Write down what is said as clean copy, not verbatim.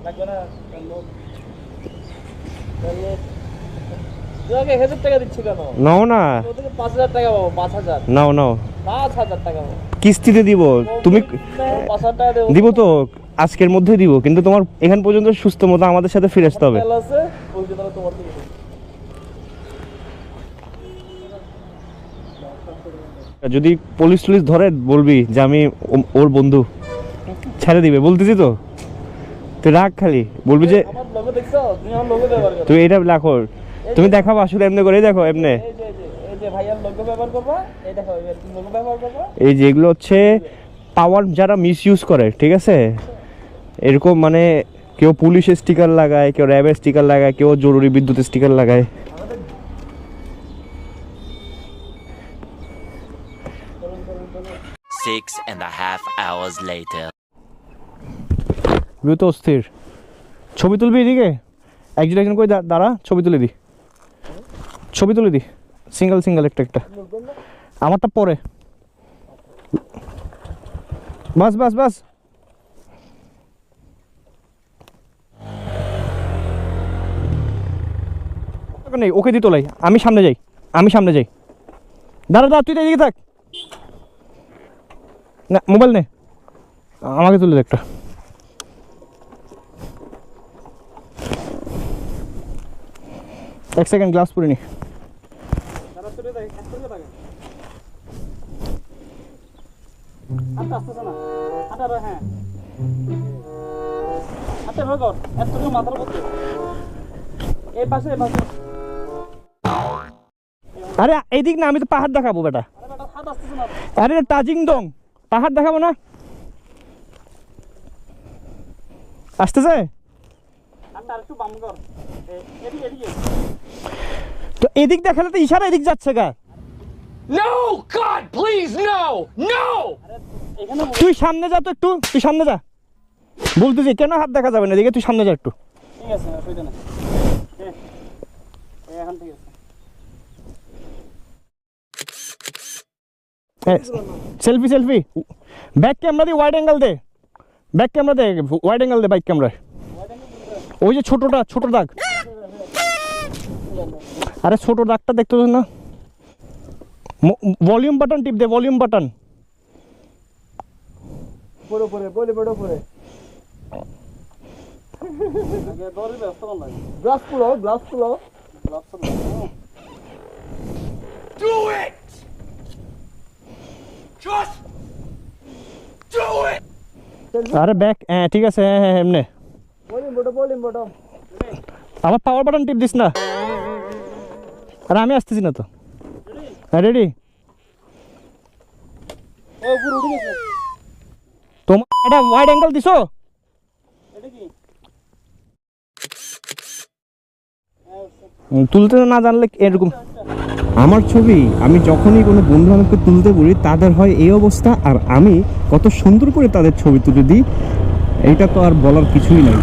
লাগবে না তোমাকে 1000 টাকা দিচ্ছি কেন? নাও না, ওদেরকে 5000 টাকা পাবো। 5000 নাও নাও, 5000 টাকা পাবো কিস্তিতে দিব। তুমি 5000 টাকা দেবো। দিব তো, আজকের মধ্যেই দিব, কিন্তু তোমার এখান পর্যন্ত সুস্থ মতো আমাদের সাথে ফিরে আসতে হবে। আছে ওই জন্য তোমার থেকে যদি পুলিশ ধরে বলবি যে আমি ওর বন্ধু, ছেড়ে দিবে বলতেছি তো। তুই রাখ, খালি বলবি যে আমার লোগো দেখছো, তুমি আমার লোগো ব্যবহার করো। তুই এটা রাখো, তুমি দেখাবো আসলে এমনি করে দেখো এমনি। এই যে ভাইয়ার লোগো ব্যবহার করবা, এই দেখো এরকম লোগো ব্যবহার করবা। এই যে এগুলো হচ্ছে পাওয়ার যারা মিসইউজ করে, ঠিক আছে? এরকম মানে কেউ পুলিশের স্টিকার লাগায়, কেউ র্যাবের স্টিকার লাগায়, কেউ জরুরি বিদ্যুতের স্টিকার লাগায়। 6.5 hours later. তো অস্থির। ছবি তুলবি এদিকে, একজন করে দাঁড়া, ছবি তুলে দি, ছবি তুলে দি, সিঙ্গেল সিঙ্গেল একটা একটা, আমারটা পরে। বাস বাস বাস। নেই, ওকে দি তোলাই, আমি সামনে যাই, আমি সামনে যাই। দাঁড়া দাঁড়া, তুই এদিকে থাক না, মোবাইল নে, আমাকে তুলে দে একটা। এক সেকেন্ড, গ্লাস পরে নি। আরে এইদিক না, আমি তো পাহাড় দেখাবো বেটা। আরে তাজিং দং, পাহাড় দেখাবো না? আসতেছে তো, এদিক দেখালে তো ইশারা এদিক যাচ্ছে গা। No God please no no. তুই সামনে যা তো একটু, তুই সামনে যা, বলতেছি কেন হাত দেখা যাবে না এদিকে, তুই সামনে যা একটু। ঠিক আছে, অসুবিধা নেই, এখন ঠিক আছে। সেলফি সেলফি, ব্যাক ক্যামেরা দিয়ে ওয়াইড অ্যাঙ্গেল দে, ব্যাক ক্যামেরা দে, ওয়াইড অ্যাঙ্গেল দে বাইক ক্যামেরায়। ওই যে ছোটটা, ছোট দাগ, আরে ছোট দাগটা দেখতে না। ভলিউম বাটন টিপ দে, ভলিউম বাটন। পড়ো পড়ে বলে বড় পড়ে আগে দৌড়ে ব্যস্ত না লাগে। গ্লাস পুরো, গ্লাস পুরো, গ্লাস পুরো। Do it, just do it. আরে ব্যাক, হ্যাঁ ঠিক আছে, হ্যাঁ হ্যাঁ এমনি। Volume bottom. আবার পাওয়ার বাটন টিপ দিস না। আরে আমি আসতেছি না তো। হ্যাঁ রেডি। ও পুরো উঠে গেছে। তোমার এটা ওয়াইড অ্যাঙ্গেল দিছো? এটা কি তুলতে না জানলে এরকম। আমার ছবি আমি যখনই কোনো বন্ধু বান্ধবকে তুলতে বলি, তাদের হয় এই অবস্থা, আর আমি কত সুন্দর করে তাদের ছবি তুলে দিই, এইটা তো আর বলার কিছুই নাই।